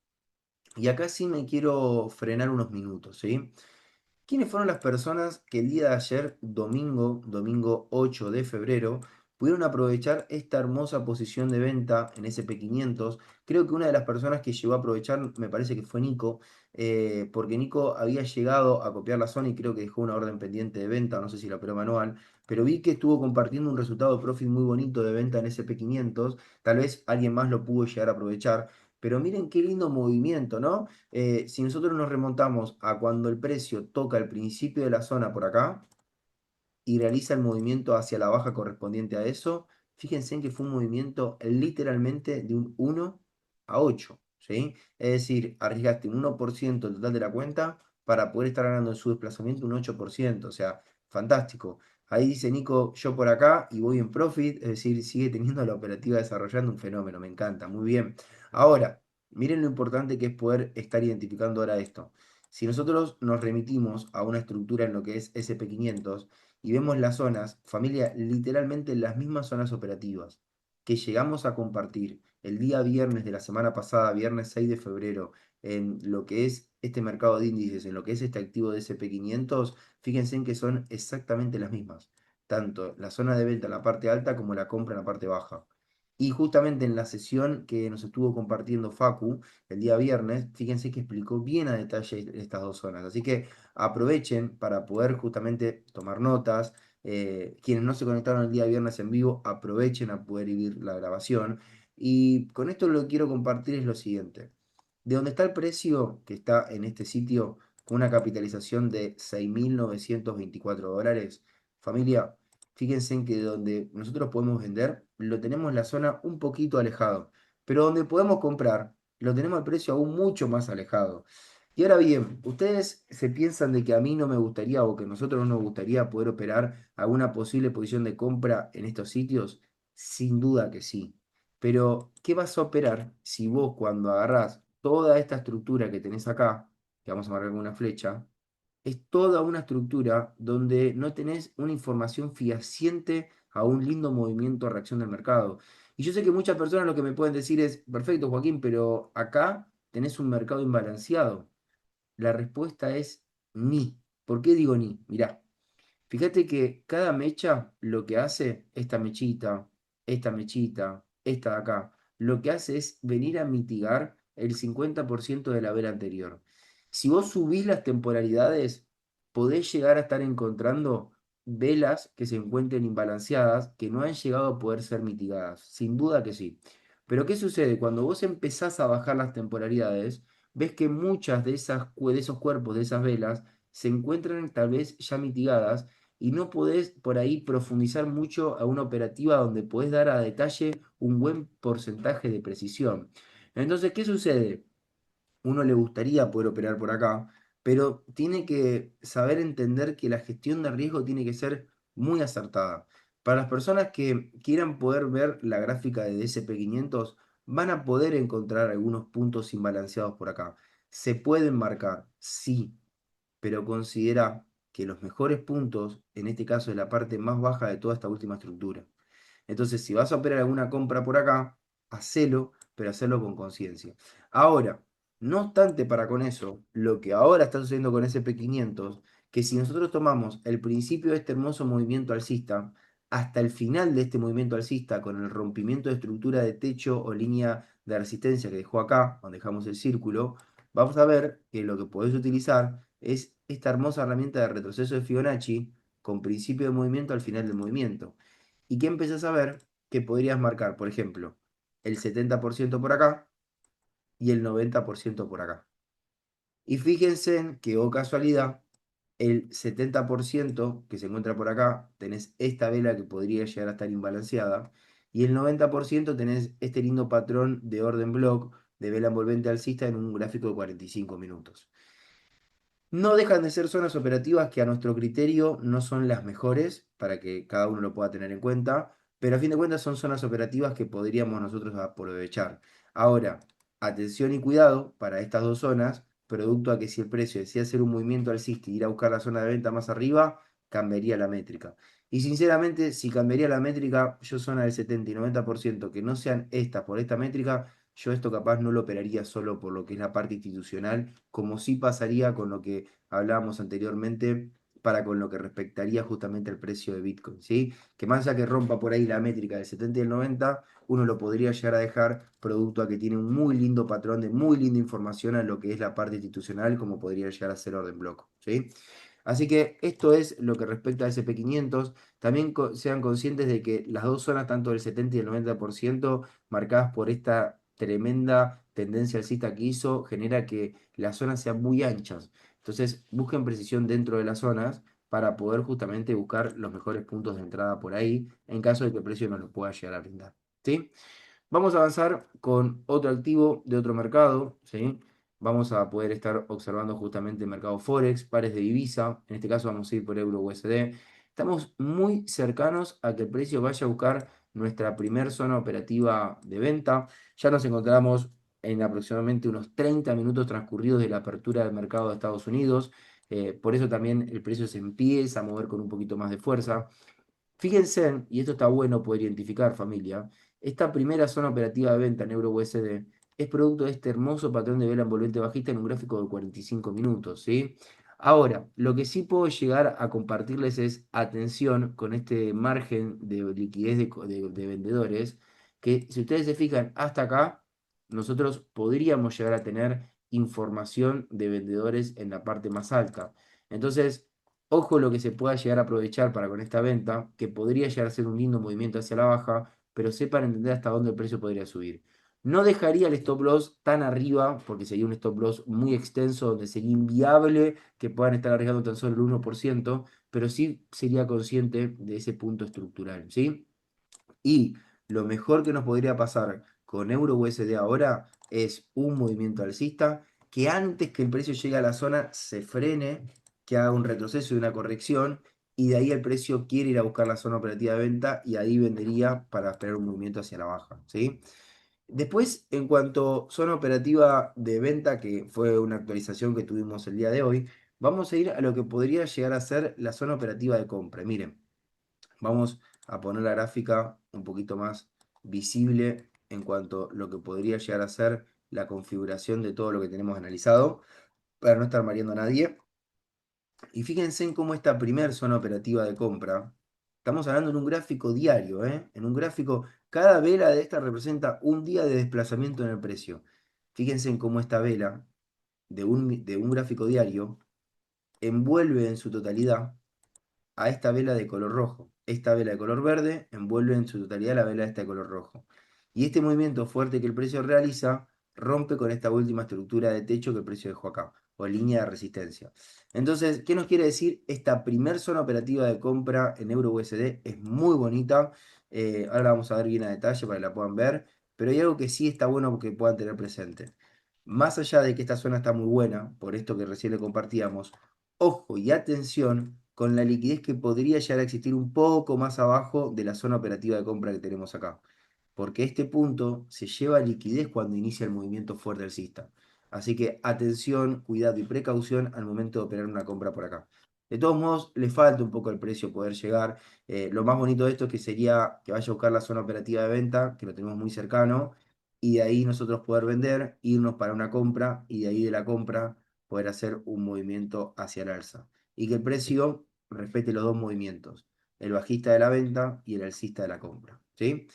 y acá sí me quiero frenar unos minutos, ¿sí? ¿Quiénes fueron las personas que el día de ayer, domingo 8 de febrero, pudieron aprovechar esta hermosa posición de venta en SP500? Creo que una de las personas que llegó a aprovechar, me parece que fue Nico, porque Nico había llegado a copiar la zona y creo que dejó una orden pendiente de venta, no sé si la operó manual, pero vi que estuvo compartiendo un resultado de profit muy bonito de venta en SP500. Tal vez alguien más lo pudo llegar a aprovechar, pero miren qué lindo movimiento, ¿no? Si nosotros nos remontamos a cuando el precio toca el principio de la zona por acá y realiza el movimiento hacia la baja correspondiente a eso, fíjense en que fue un movimiento literalmente de un 1 a 8, ¿sí? Es decir, arriesgaste un 1% del total de la cuenta para poder estar ganando en su desplazamiento un 8%, o sea, fantástico. Ahí dice Nico, yo por acá y voy en profit, es decir, sigue teniendo la operativa desarrollando un fenómeno, me encanta, muy bien. Ahora, miren lo importante que es poder estar identificando ahora esto. Si nosotros nos remitimos a una estructura en lo que es SP500, y vemos las zonas, familia, literalmente las mismas zonas operativas que llegamos a compartir el día viernes de la semana pasada, viernes 6 de febrero, en lo que es este mercado de índices, en lo que es este activo de SP500, fíjense en que son exactamente las mismas, tanto la zona de venta en la parte alta como la compra en la parte baja. Y justamente en la sesión que nos estuvo compartiendo Facu el día viernes, fíjense que explicó bien a detalle estas dos zonas. Así que aprovechen para poder justamente tomar notas. Quienes no se conectaron el día viernes en vivo, aprovechen a poder vivir la grabación. Y con esto lo que quiero compartir es lo siguiente. De donde está el precio que está en este sitio, con una capitalización de $6.924, familia, fíjense en que donde nosotros podemos vender, lo tenemos en la zona un poquito alejado, pero donde podemos comprar, lo tenemos al precio aún mucho más alejado. Y ahora bien, ¿ustedes se piensan de que a mí no me gustaría o que a nosotros no nos gustaría poder operar alguna posible posición de compra en estos sitios? Sin duda que sí. Pero, ¿qué vas a operar si vos cuando agarrás toda esta estructura que tenés acá, que vamos a marcar con una flecha, es toda una estructura donde no tenés una información fehaciente a un lindo movimiento de reacción del mercado? Y yo sé que muchas personas lo que me pueden decir es, perfecto, Joaquín, pero acá tenés un mercado imbalanceado. La respuesta es ni. ¿Por qué digo ni? Mirá, fíjate que cada mecha lo que hace, esta mechita, esta de acá, lo que hace es venir a mitigar el 50% de la vela anterior. Si vos subís las temporalidades, podés llegar a estar encontrando velas que se encuentren imbalanceadas, que no han llegado a poder ser mitigadas. Sin duda que sí. Pero ¿qué sucede? Cuando vos empezás a bajar las temporalidades, ves que muchas de esos cuerpos, de esas velas, se encuentran tal vez ya mitigadas y no podés por ahí profundizar mucho a una operativa donde podés dar a detalle un buen porcentaje de precisión. Entonces, ¿qué sucede? Uno le gustaría poder operar por acá, pero tiene que saber entender que la gestión de riesgo tiene que ser muy acertada. Para las personas que quieran poder ver la gráfica de SP500, van a poder encontrar algunos puntos imbalanceados por acá. Se pueden marcar, sí, pero considera que los mejores puntos, en este caso es la parte más baja de toda esta última estructura. Entonces, si vas a operar alguna compra por acá, hacelo, pero hacelo con conciencia. Ahora, no obstante para con eso, lo que ahora está sucediendo con SP500, que si nosotros tomamos el principio de este hermoso movimiento alcista, hasta el final de este movimiento alcista, con el rompimiento de estructura de techo o línea de resistencia que dejó acá, donde dejamos el círculo, vamos a ver que lo que podés utilizar es esta hermosa herramienta de retroceso de Fibonacci con principio de movimiento al final del movimiento. ¿Y qué empezás a ver? Que podrías marcar, por ejemplo, el 70% por acá y el 90% por acá. Y fíjense en que, oh casualidad, el 70% que se encuentra por acá, tenés esta vela que podría llegar a estar imbalanceada, y el 90% tenés este lindo patrón de orden block de vela envolvente alcista en un gráfico de 45 minutos. No dejan de ser zonas operativas que a nuestro criterio no son las mejores, para que cada uno lo pueda tener en cuenta, pero a fin de cuentas son zonas operativas que podríamos nosotros aprovechar. Ahora, atención y cuidado para estas dos zonas, producto a que si el precio decía hacer un movimiento alcista y ir a buscar la zona de venta más arriba, cambiaría la métrica. Y sinceramente, si cambiaría la métrica, yo zona del 70 y 90% que no sean estas por esta métrica, yo esto capaz no lo operaría solo por lo que es la parte institucional, como sí pasaría con lo que hablábamos anteriormente para con lo que respectaría justamente el precio de Bitcoin, ¿sí? Que más allá que rompa por ahí la métrica del 70 y el 90, uno lo podría llegar a dejar producto a que tiene un muy lindo patrón de muy linda información a lo que es la parte institucional, como podría llegar a ser orden block, ¿sí? Así que esto es lo que respecta a SP500. También sean conscientes de que las dos zonas, tanto del 70 y el 90%, marcadas por esta tremenda tendencia alcista que hizo, genera que las zonas sean muy anchas. Entonces, busquen precisión dentro de las zonas para poder justamente buscar los mejores puntos de entrada por ahí, en caso de que el precio no lo pueda llegar a brindar. ¿Sí? Vamos a avanzar con otro activo de otro mercado, ¿sí? Vamos a poder estar observando justamente el mercado Forex, pares de divisa, en este caso vamos a ir por euro USD. Estamos muy cercanos a que el precio vaya a buscar nuestra primer zona operativa de venta. Ya nos encontramos en aproximadamente unos 30 minutos transcurridos de la apertura del mercado de Estados Unidos. Por eso también el precio se empieza a mover con un poquito más de fuerza. Fíjense, y esto está bueno poder identificar, familia, esta primera zona operativa de venta en euro USD es producto de este hermoso patrón de vela envolvente bajista en un gráfico de 45 minutos, ¿sí? Ahora, lo que sí puedo llegar a compartirles es atención con este margen de liquidez de vendedores, que si ustedes se fijan hasta acá, nosotros podríamos llegar a tener información de vendedores en la parte más alta. Entonces, ojo lo que se pueda llegar a aprovechar para con esta venta, que podría llegar a ser un lindo movimiento hacia la baja, pero sepan entender hasta dónde el precio podría subir. No dejaría el stop loss tan arriba, porque sería un stop loss muy extenso, donde sería inviable que puedan estar arriesgando tan solo el 1%, pero sí sería consciente de ese punto estructural, ¿sí? Y lo mejor que nos podría pasar con Euro USD ahora es un movimiento alcista que antes que el precio llegue a la zona se frene, que haga un retroceso y una corrección, y de ahí el precio quiere ir a buscar la zona operativa de venta y ahí vendería para esperar un movimiento hacia la baja, ¿sí? Después, en cuanto a zona operativa de venta, que fue una actualización que tuvimos el día de hoy, vamos a ir a lo que podría llegar a ser la zona operativa de compra. Miren, vamos a poner la gráfica un poquito más visible en cuanto a lo que podría llegar a ser la configuración de todo lo que tenemos analizado, para no estar mareando a nadie. Y fíjense en cómo esta primer zona operativa de compra, estamos hablando en un gráfico diario, ¿eh? En un gráfico, cada vela de esta representa un día de desplazamiento en el precio. Fíjense en cómo esta vela de un gráfico diario envuelve en su totalidad a esta vela de color rojo. Esta vela de color verde envuelve en su totalidad la vela esta de color rojo. Y este movimiento fuerte que el precio realiza rompe con esta última estructura de techo que el precio dejó acá, o línea de resistencia. Entonces, ¿qué nos quiere decir? Esta primer zona operativa de compra en euro USD es muy bonita. Ahora la vamos a ver bien a detalle para que la puedan ver, pero hay algo que sí está bueno que puedan tener presente. Más allá de que esta zona está muy buena, por esto que recién le compartíamos, ojo y atención con la liquidez que podría llegar a existir un poco más abajo de la zona operativa de compra que tenemos acá. Porque este punto se lleva liquidez cuando inicia el movimiento fuerte alcista. Así que atención, cuidado y precaución al momento de operar una compra por acá. De todos modos, le falta un poco el precio poder llegar. Lo más bonito de esto es que sería que vaya a buscar la zona operativa de venta, que lo tenemos muy cercano, y de ahí nosotros poder vender, irnos para una compra, y de ahí de la compra poder hacer un movimiento hacia el alza y que el precio respete los dos movimientos, el bajista de la venta y el alcista de la compra. ¿Sí?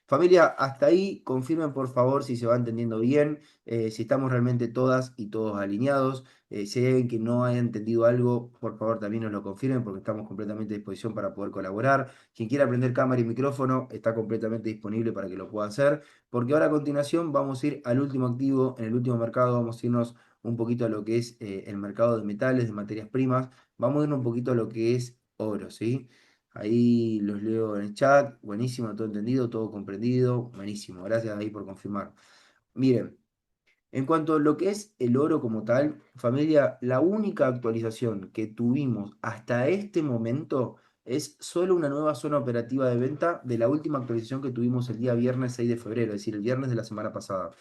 Familia, hasta ahí confirmen por favor si se va entendiendo bien, si estamos realmente todas y todos alineados. Si hay alguien que no haya entendido algo, por favor también nos lo confirmen porque estamos completamente a disposición para poder colaborar. Quien quiera aprender cámara y micrófono está completamente disponible para que lo pueda hacer. Porque ahora a continuación vamos a ir al último activo, en el último mercado vamos a irnos un poquito a lo que es el mercado de metales, de materias primas. Vamos a irnos un poquito a lo que es oro, ¿sí? Ahí los leo en el chat. Buenísimo, todo entendido, todo comprendido. Buenísimo, gracias ahí por confirmar. Miren, en cuanto a lo que es el oro como tal, familia, la única actualización que tuvimos hasta este momento es solo una nueva zona operativa de venta de la última actualización que tuvimos el día viernes 6 de febrero, es decir, el viernes de la semana pasada.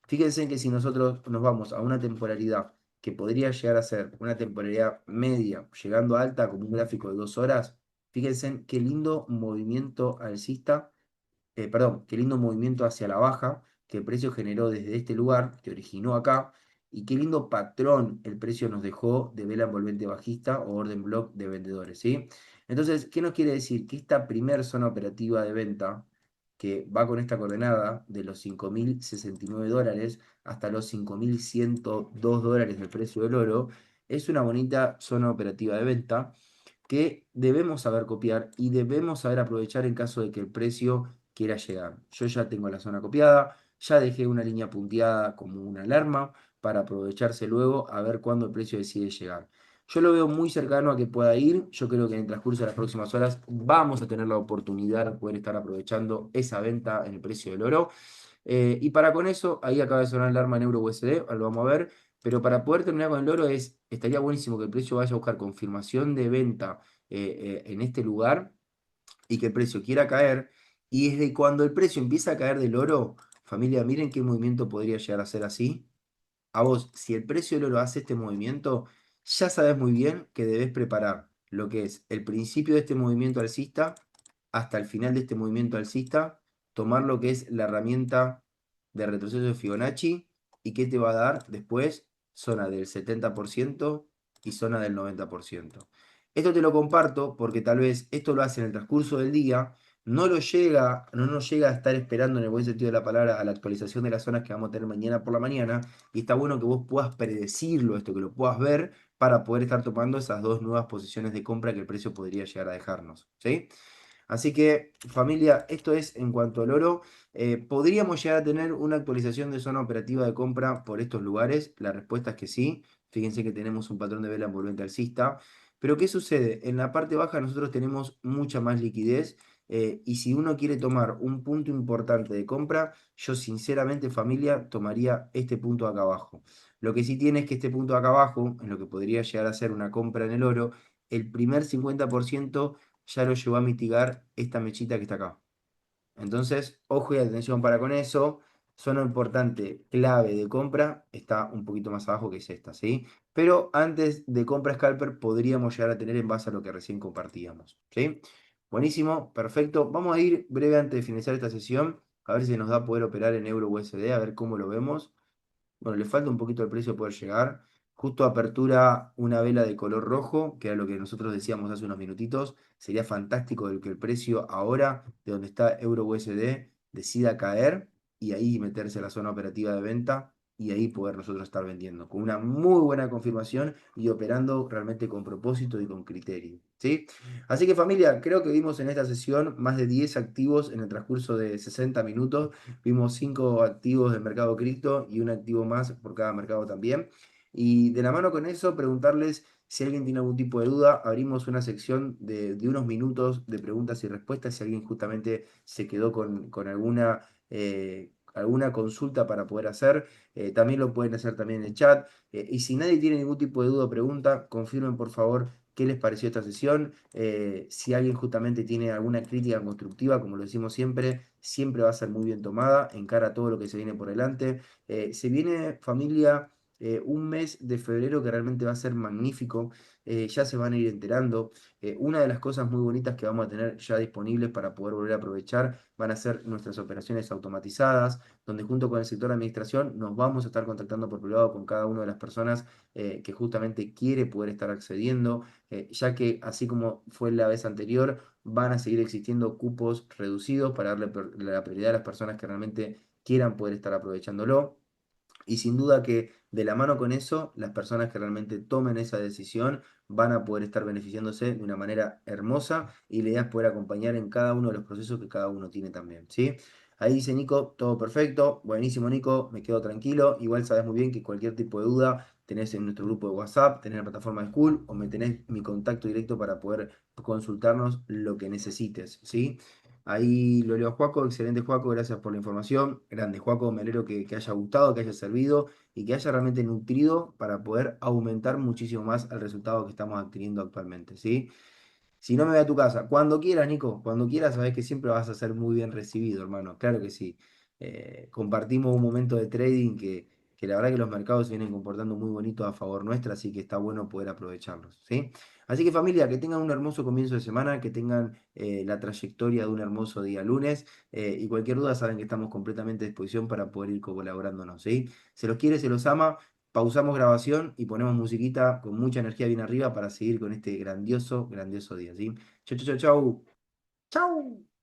Fíjense que si nosotros nos vamos a una temporalidad que podría llegar a ser una temporalidad media, llegando a alta como un gráfico de 2 horas, fíjense qué lindo movimiento alcista, perdón, qué lindo movimiento hacia la baja que el precio generó desde este lugar, que originó acá, y qué lindo patrón el precio nos dejó de vela envolvente bajista o orden block de vendedores, ¿sí? Entonces, ¿qué nos quiere decir? Que esta primer zona operativa de venta, que va con esta coordenada de los 5.069 dólares hasta los 5.102 dólares del precio del oro, es una bonita zona operativa de venta que debemos saber copiar y debemos saber aprovechar en caso de que el precio quiera llegar. Yo ya tengo la zona copiada, ya dejé una línea punteada como una alarma para aprovecharse luego a ver cuándo el precio decide llegar. Yo lo veo muy cercano a que pueda ir. Yo creo que en el transcurso de las próximas horas vamos a tener la oportunidad de poder estar aprovechando esa venta en el precio del oro. Y para con eso, ahí acaba de sonar la alarma en Euro USD, ahora lo vamos a ver. Pero para poder terminar con el oro estaría buenísimo que el precio vaya a buscar confirmación de venta en este lugar y que el precio quiera caer. Y desde cuando el precio empieza a caer del oro, familia, miren qué movimiento podría llegar a ser así. A vos, si el precio del oro hace este movimiento, ya sabes muy bien que debes preparar lo que es el principio de este movimiento alcista hasta el final de este movimiento alcista, tomar lo que es la herramienta de retroceso de Fibonacci y qué te va a dar después zona del 70% y zona del 90%. Esto te lo comparto porque tal vez esto lo hace en el transcurso del día, no nos llega a estar esperando en el buen sentido de la palabra a la actualización de las zonas que vamos a tener mañana por la mañana, y está bueno que vos puedas predecirlo, esto que lo puedas ver para poder estar tomando esas dos nuevas posiciones de compra que el precio podría llegar a dejarnos, ¿sí? Así que, familia, esto es en cuanto al oro. ¿Podríamos llegar a tener una actualización de zona operativa de compra por estos lugares? La respuesta es que sí. Fíjense que tenemos un patrón de vela envolvente alcista. Pero ¿qué sucede? En la parte baja nosotros tenemos mucha más liquidez. Y si uno quiere tomar un punto importante de compra, yo sinceramente, familia, tomaría este punto acá abajo. Lo que sí tiene es que este punto acá abajo, en lo que podría llegar a ser una compra en el oro, el primer 50% ya lo llevó a mitigar esta mechita que está acá. Entonces, ojo y atención para con eso. Zona importante, clave de compra, está un poquito más abajo que es esta, ¿sí? Pero antes de compra scalper podríamos llegar a tener en base a lo que recién compartíamos, ¿sí? Buenísimo, perfecto. Vamos a ir breve antes de finalizar esta sesión, a ver si nos da poder operar en euro USD, a ver cómo lo vemos. Bueno, le falta un poquito el precio poder llegar. Justo apertura una vela de color rojo, que era lo que nosotros decíamos hace unos minutitos. Sería fantástico el que el precio ahora, de donde está Euro USD, decida caer y ahí meterse a la zona operativa de venta y ahí poder nosotros estar vendiendo. Con una muy buena confirmación y operando realmente con propósito y con criterio. ¿Sí? Así que familia, creo que vimos en esta sesión más de 10 activos en el transcurso de 60 minutos. Vimos 5 activos del mercado cripto y un activo más por cada mercado también. Y de la mano con eso, preguntarles si alguien tiene algún tipo de duda. Abrimos una sección de unos minutos de preguntas y respuestas. Si alguien justamente se quedó con alguna consulta para poder hacer, también lo pueden hacer también en el chat. Y si nadie tiene ningún tipo de duda o pregunta, confirmen por favor qué les pareció esta sesión. Si alguien justamente tiene alguna crítica constructiva, como lo decimos siempre, siempre va a ser muy bien tomada en cara a todo lo que se viene por delante. Se viene, familia, un mes de febrero que realmente va a ser magnífico. Ya se van a ir enterando. Una de las cosas muy bonitas que vamos a tener ya disponibles para poder volver a aprovechar van a ser nuestras operaciones automatizadas, donde junto con el sector de administración nos vamos a estar contactando por privado con cada una de las personas que justamente quiere poder estar accediendo, ya que así como fue la vez anterior, van a seguir existiendo cupos reducidos para darle la prioridad a las personas que realmente quieran poder estar aprovechándolo. Y sin duda que de la mano con eso, las personas que realmente tomen esa decisión van a poder estar beneficiándose de una manera hermosa y la idea es poder acompañar en cada uno de los procesos que cada uno tiene también, ¿sí? Ahí dice Nico, todo perfecto, buenísimo Nico, me quedo tranquilo. Igual sabes muy bien que cualquier tipo de duda tenés en nuestro grupo de WhatsApp, tenés la plataforma de School o me tenés mi contacto directo para poder consultarnos lo que necesites, ¿sí? Ahí lo leo a Joaco, excelente Joaco, gracias por la información. Grande Joaco, me alegro que haya gustado, que haya servido y que haya realmente nutrido para poder aumentar muchísimo más el resultado que estamos adquiriendo actualmente, ¿sí? Si no me voy a tu casa, cuando quieras, Nico, cuando quieras, sabes que siempre vas a ser muy bien recibido, hermano. Claro que sí. Compartimos un momento de trading que la verdad que los mercados se vienen comportando muy bonitos a favor nuestra, así que está bueno poder aprovecharlos, ¿sí? Así que familia, que tengan un hermoso comienzo de semana, que tengan la trayectoria de un hermoso día lunes, y cualquier duda saben que estamos completamente a disposición para poder ir colaborándonos, ¿sí? Se los quiere, se los ama. Pausamos grabación y ponemos musiquita con mucha energía bien arriba para seguir con este grandioso, grandioso día, ¿sí? Chau, chau, chau, chau. Chau.